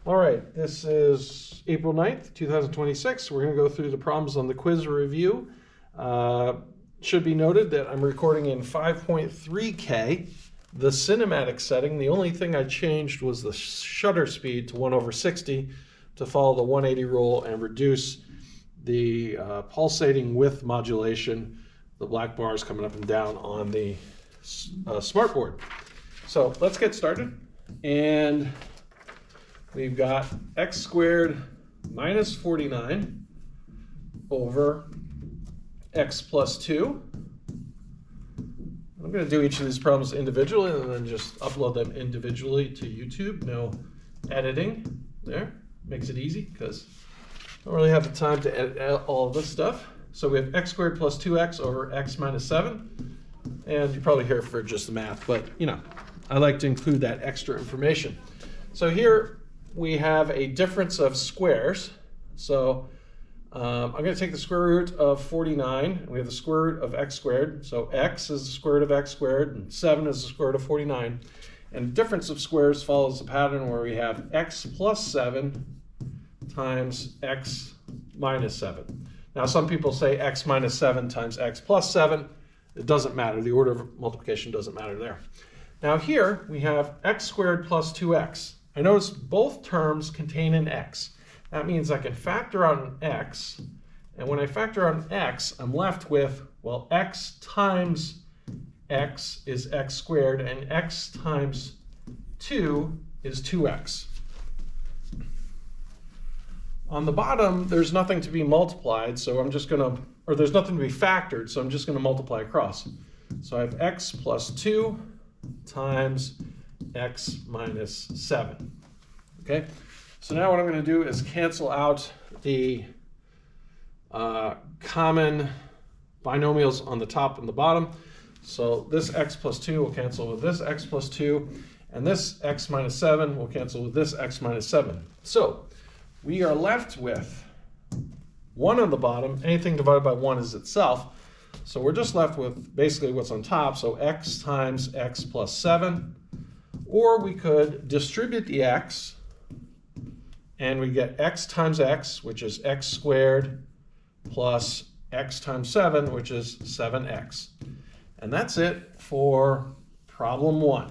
All right, this is April 9th, 2026. We're going to go through the problems on the quiz review. Should be noted that I'm recording in 5.3K, the cinematic setting. The only thing I changed was the shutter speed to 1/60 to follow the 180 rule and reduce the pulsating width modulation, the black bars coming up and down on the smartboard. So let's get started. And we've got x squared minus 49 over x plus 2. I'm going to do each of these problems individually and then just upload them individually to YouTube. No editing there. Makes it easy because I don't really have the time to edit all of this stuff. So we have x squared plus 2x over x minus 7. And you're probably here for just the math, but you know, I like to include that extra information. So here we have a difference of squares. So I'm going to take the square root of 49, and we have the square root of x squared. So x is the square root of x squared, and 7 is the square root of 49. And the difference of squares follows the pattern where we have x plus 7 times x minus 7. Now some people say x minus 7 times x plus 7. It doesn't matter. The order of multiplication doesn't matter there. Now here we have x squared plus 2x. I notice both terms contain an x. That means I can factor out an x, and when I factor out an x, I'm left with, well, x times x is x squared, and x times 2 is 2x. On the bottom, there's nothing to be multiplied, so I'm just going to, or there's nothing to be factored, so I'm just going to multiply across. So I have x plus 2 times x minus 7. Okay, so now what I'm going to do is cancel out the common binomials on the top and the bottom. So this x plus 2 will cancel with this x plus 2, and this x minus 7 will cancel with this x minus 7. So we are left with 1 on the bottom. Anything divided by 1 is itself. So we're just left with basically what's on top. So x times x plus 7. Or we could distribute the x, and we get x times x, which is x squared, plus x times 7, which is 7x. And that's it for problem 1.